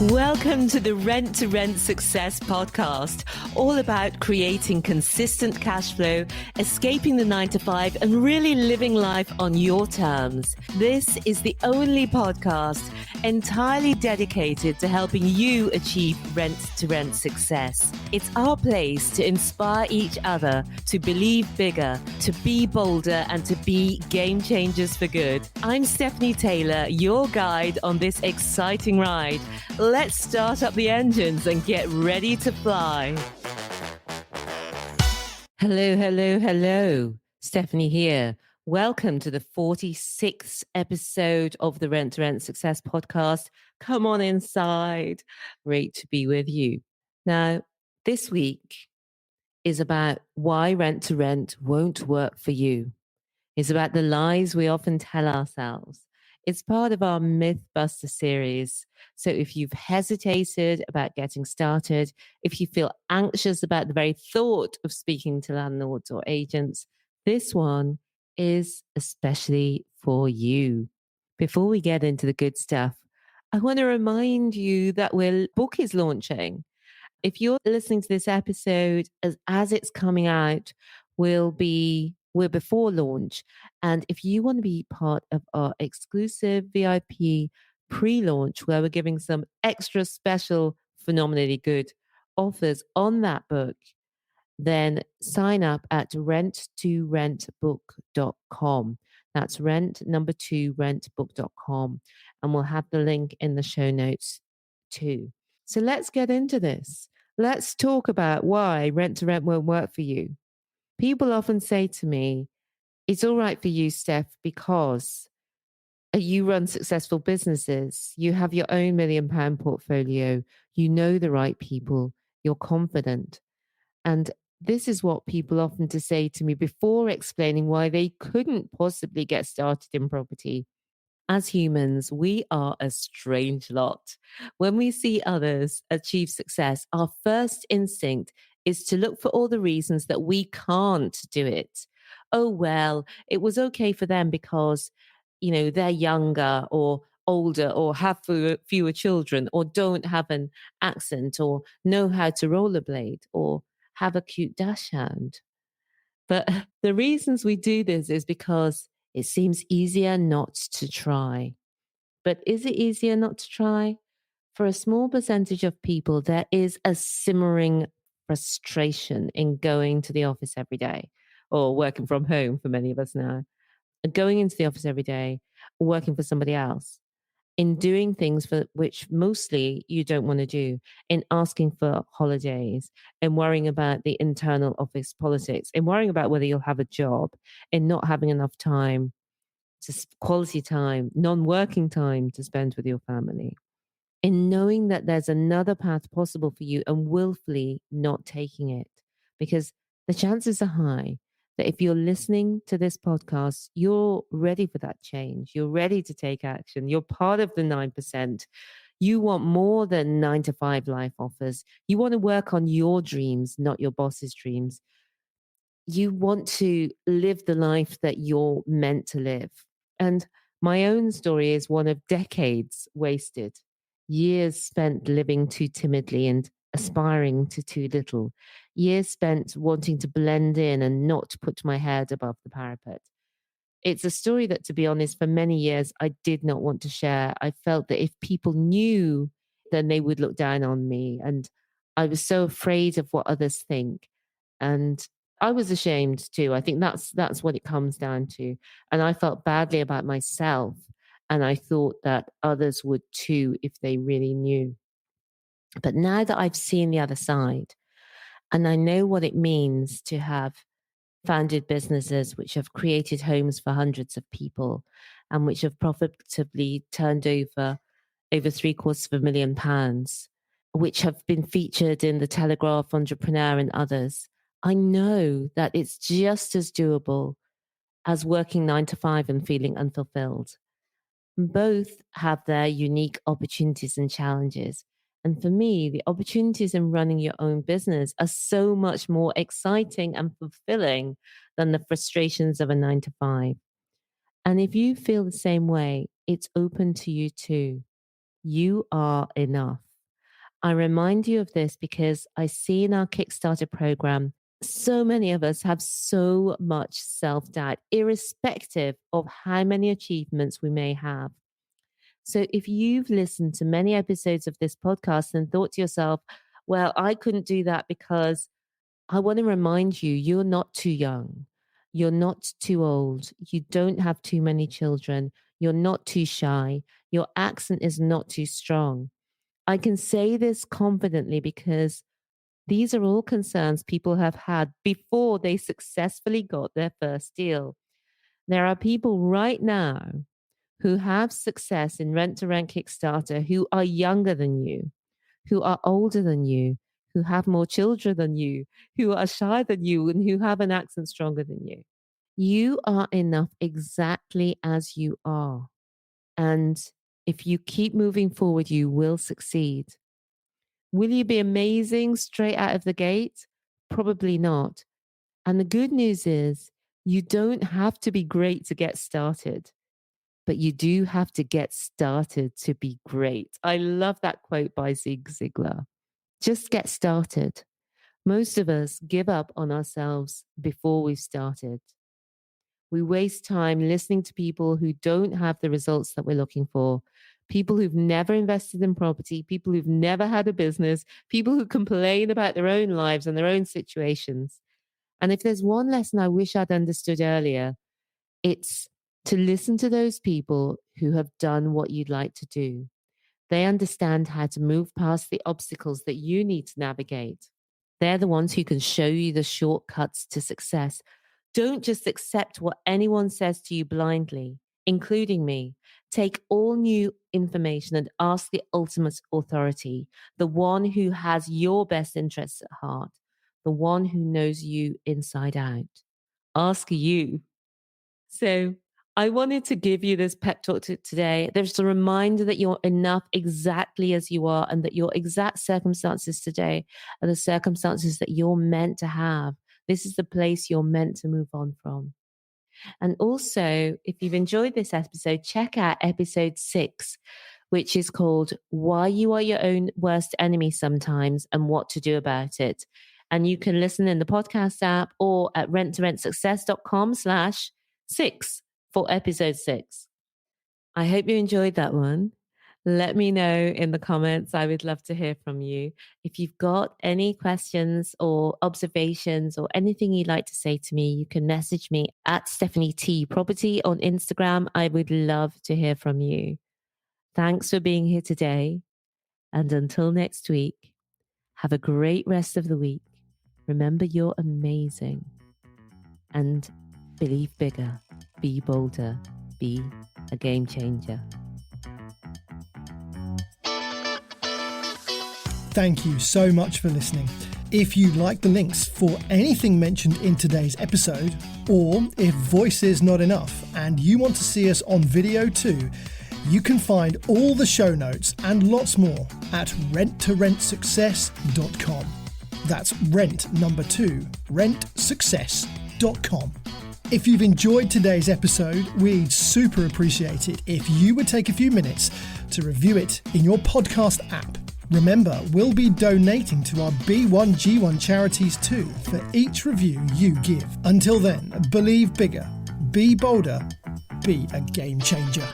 Welcome to the Rent to Rent Success podcast, all about creating consistent cash flow, escaping the 9-to-5, and really living life on your terms. This is the only podcast entirely dedicated to helping you achieve rent to rent success. It's our place to inspire each other to believe bigger, to be bolder, and to be game changers for good. I'm Stephanie Taylor, your guide on this exciting ride. Let's start up the engines and get ready to fly. Hello. Stephanie here. Welcome to the 46th episode of the Rent to Rent Success podcast. Come on inside. Great to be with you. Now, this week is about why rent to rent won't work for you. It's about the lies we often tell ourselves. It's part of our mythbuster series. So if you've hesitated about getting started, if you feel anxious about the very thought of speaking to landlords or agents, this one is especially for you. Before we get into the good stuff, I want to remind you that our book is launching. If you're listening to this episode as it's coming out, we're before launch. And if you want to be part of our exclusive VIP pre-launch, where we're giving some extra special, phenomenally good offers on that book, then sign up at rent2rentbook.com. That's rentbook.com. And we'll have the link in the show notes too. So let's get into this. Let's talk about why rent to rent won't work for you. People often say to me, it's all right for you, Steph, because you run successful businesses. You have your own £1 million portfolio. You know the right people. You're confident. And this is what people often say to me before explaining why they couldn't possibly get started in property. As humans, we are a strange lot. When we see others achieve success, our first instinct is to look for all the reasons that we can't do it. Oh, well, it was okay for them because, they're younger or older or have fewer children or don't have an accent or know how to rollerblade or have a cute dachshund. But the reasons we do this is because it seems easier not to try. But is it easier not to try? For a small percentage of people, there is a simmering frustration in going to the office every day, or working from home for many of us now, going into the office every day, working for somebody else, in doing things for which mostly you don't want to do, in asking for holidays, in worrying about the internal office politics, in worrying about whether you'll have a job, in not having enough time, just quality time, non-working time to spend with your family, in knowing that there's another path possible for you and willfully not taking it. Because the chances are high that if you're listening to this podcast, you're ready for that change. You're ready to take action. You're part of the 9%. You want more than 9-to-5 life offers. You want to work on your dreams, not your boss's dreams. You want to live the life that you're meant to live. And my own story is one of decades wasted, years spent living too timidly and aspiring to too little, years spent wanting to blend in and not put my head above the parapet. It's a story that, to be honest, for many years, I did not want to share. I felt that if people knew, then they would look down on me. And I was so afraid of what others think. And I was ashamed too. I think that's what it comes down to. And I felt badly about myself. And I thought that others would too if they really knew. But now that I've seen the other side, and I know what it means to have founded businesses which have created homes for hundreds of people and which have profitably turned over £750,000, which have been featured in the Telegraph, Entrepreneur and others, I know that it's just as doable as working 9-to-5 and feeling unfulfilled. Both have their unique opportunities and challenges. And for me, the opportunities in running your own business are so much more exciting and fulfilling than the frustrations of a 9 to 5. And if you feel the same way, it's open to you too. You are enough. I remind you of this because I see in our Kickstarter program, so many of us have so much self-doubt, irrespective of how many achievements we may have. So if you've listened to many episodes of this podcast and thought to yourself, well, I couldn't do that because I want to remind you, you're not too young. You're not too old. You don't have too many children. You're not too shy. Your accent is not too strong. I can say this confidently because these are all concerns people have had before they successfully got their first deal. There are people right now who have success in Rent to Rent Kickstarter who are younger than you, who are older than you, who have more children than you, who are shy than you, and who have an accent stronger than you. You are enough exactly as you are. And if you keep moving forward, you will succeed. Will you be amazing straight out of the gate? Probably not. And the good news is you don't have to be great to get started, but you do have to get started to be great. I love that quote by Zig Ziglar. Just get started. Most of us give up on ourselves before we've started. We waste time listening to people who don't have the results that we're looking for, people who've never invested in property, people who've never had a business, people who complain about their own lives and their own situations. And if there's one lesson I wish I'd understood earlier, it's to listen to those people who have done what you'd like to do. They understand how to move past the obstacles that you need to navigate. They're the ones who can show you the shortcuts to success. Don't just accept what anyone says to you blindly, including me. Take all new information and ask the ultimate authority, the one who has your best interests at heart, the one who knows you inside out. Ask you. So I wanted to give you this pep talk today. There's a reminder that you're enough exactly as you are and that your exact circumstances today are the circumstances that you're meant to have. This is the place you're meant to move on from. And also, if you've enjoyed this episode, check out episode 6, which is called Why You Are Your Own Worst Enemy Sometimes and What to Do About It. And you can listen in the podcast app or at renttorentsuccess.com/6 for episode 6. I hope you enjoyed that one. Let me know in the comments. I would love to hear from you. If you've got any questions or observations or anything you'd like to say to me, you can message me at Stephanie T Property on Instagram. I would love to hear from you. Thanks for being here today. And until next week, have a great rest of the week. Remember, you're amazing. And believe bigger, be bolder, be a game changer. Thank you so much for listening. If you like the links for anything mentioned in today's episode, or if voice is not enough and you want to see us on video too, you can find all the show notes and lots more at renttorentsuccess.com. That's rent number 2, rentsuccess.com. If you've enjoyed today's episode, we'd super appreciate it if you would take a few minutes to review it in your podcast app. Remember, we'll be donating to our B1G1 charities too for each review you give. Until then, believe bigger, be bolder, be a game changer.